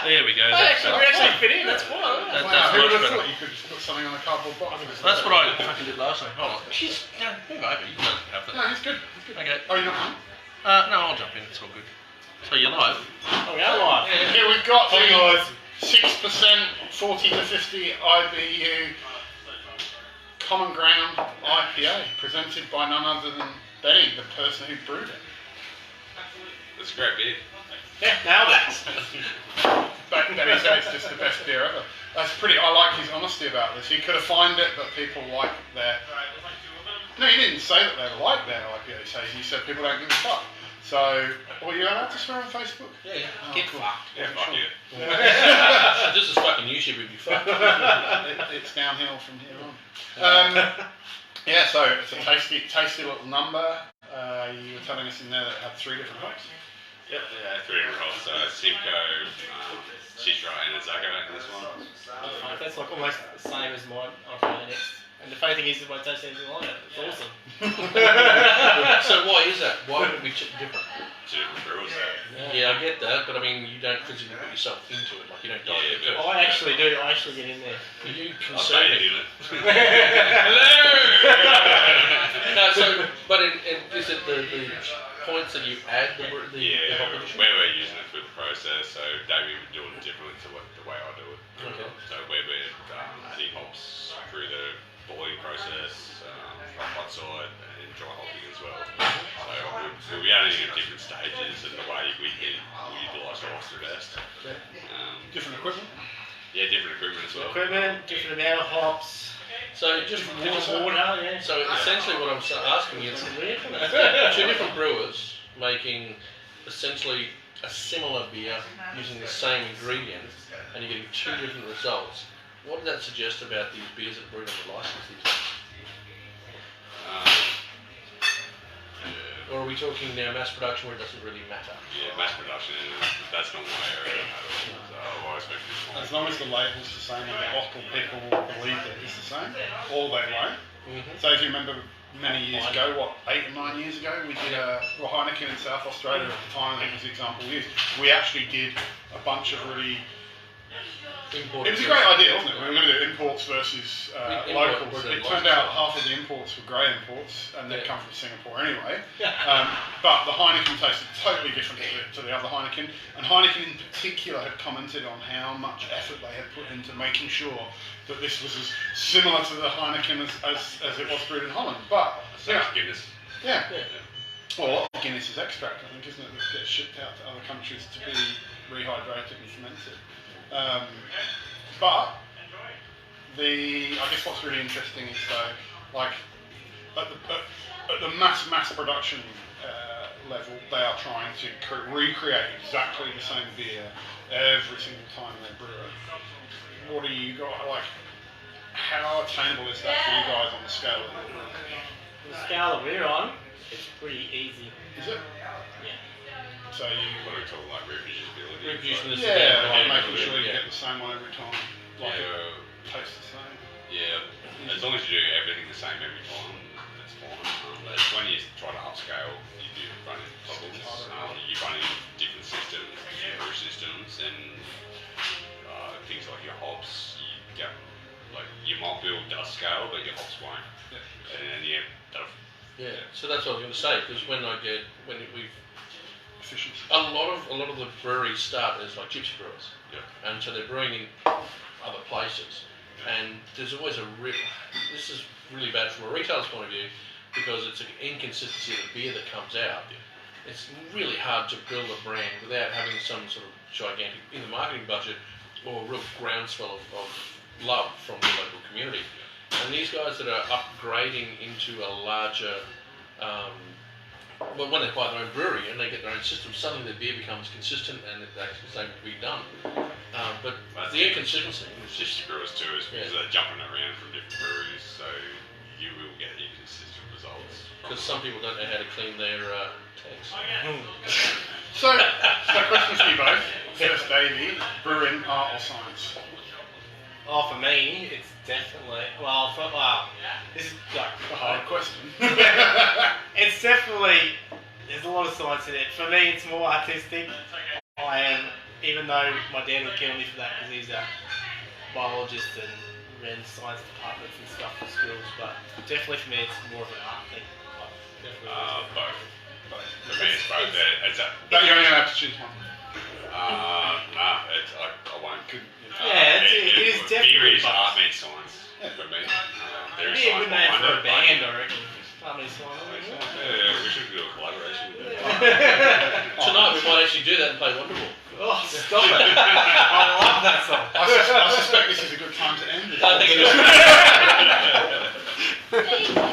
There we go. We actually fit in. That's fine. That's Who much would have better. thought you could just put something on a cardboard box? That's what I fucking did last time. Hold on. Jeez, no, move over. You don't have that. No, he's good. Okay. Oh, you're not? No, I'll jump in. It's all good. So you're live. Oh, we are live. Here we've got Hey, guys. 6%, 40 to 50 IBU Common Ground IPA, presented by none other than Betty, the person who brewed it. That's a great beer. Yeah, nailed it. Betty says it's just the best beer ever. That's pretty. I like his honesty about this. He could have fined it, but people like their. No, he didn't say that they like their IPA. He said people don't give a fuck. So, well, you're allowed to swear on Facebook? Yeah. Oh, Get cool. fucked. Yeah, fuck sure. you. This is fucking YouTube if you fuck. It's downhill from here on. Yeah, so it's a tasty little number. You were telling us in there that it had 3 different hops. Yep, yeah, 3 different hops. Simcoe, Citra, and Azaka in this one. That's like almost the same as mine. I'll try the next. And the funny thing is, if I taste anything like it, it's awesome. So why is that? Why would it be different? 2 different brewers. Yeah, I get that, but I mean, you don't physically put yourself into it. Like, you don't dive into it. I actually do. I actually get in there. You I'll consume say it. you did it. No, so, but is it the points that you add the Yeah, hop addition? we're using it through the process, so Davey would do it differently to the way I do it. Okay. So we're adding hops through the boiling process, from hot side and dry hopping as well. So we'll be adding at different stages and the way we utilise the hops the best. Different equipment. Yeah, different equipment as well. Equipment, different amount of hops, So just different water, yeah. So essentially, what I'm asking you is Weird. 2 different brewers making essentially a similar beer using the same ingredients, and you're getting 2 different results. What does that suggest about these beers that brewed on the license these days? Or are we talking now mass production where it doesn't really matter? Yeah, mass production, that's not my area at all. So I've always been this one. As long as the label's the same on the bottle, people will believe that it's the same, or they won't. So if you remember many years ago, 8 or 9 years ago, we did Heineken in South Australia at the time, I think was the example we used. We actually did a bunch of really... It was a great idea, wasn't it? We were going to do imports versus locals. It turned out half of the imports were grey imports, and they'd come from Singapore anyway. But the Heineken tasted totally different to the other Heineken, and Heineken in particular had commented on how much effort they had put into making sure that this was as similar to the Heineken as it was brewed in Holland. But Guinness. yeah. Or Guinness's extract, I think, isn't it, that gets shipped out to other countries to be rehydrated and fermented. But I guess what's really interesting is though, like at the mass production level, they are trying to recreate exactly the same beer every single time they brew it. What do you got? Like, how attainable is that for you guys on the scale that you're doing? The scale that we're on, it's pretty easy. Is it? Yeah. So you What are we talking like reproducibility? Reproducibility. like making sure you get the same one every time, like it tastes the same. Yeah, as long as you do everything the same every time, that's fine. But when you try to upscale, you do run into problems. You run into different systems, different brew systems, and things like your hops. You get like your malt bill does scale, but your hops won't. And Yeah. So that's what I was going to say, because when we've Efficiency. a lot of the breweries start as like gypsy brewers, and so they're brewing in other places, and there's always this is really bad from a retailer's point of view, because it's an inconsistency of the beer that comes out. It's really hard to build a brand without having some sort of gigantic in the marketing budget or a real groundswell of love from the local community. And these guys that are upgrading into a larger when they buy their own brewery and they get their own system, suddenly their beer becomes consistent and it's actually able to be done. But the inconsistency is just... brewers too, is because they're jumping around from different breweries, so you will get inconsistent results. Because some people don't know how to clean their tanks. So questions for you both. First, Davey, brewing, art or science? Oh, for me, it's definitely, this is like A hard question. it's definitely, there's a lot of science in it. For me, it's more artistic. I am even though my dad would kill me for that because he's a biologist and ran science departments and stuff for schools, but definitely for me it's more of an art thing. Both. For me, it's both. It's a, But you only have to choose one. no, it's, I won't. Yeah, it is definitely Theory is both. art meets science for me. There is Maybe a science good name behind for it, a band, I reckon. Harmony Song. Yeah, we should do a collaboration with them. Tonight we might actually do that and play Wonderwall. Oh, stop it! I love that song. I suspect this is a good time to end this. I think it is.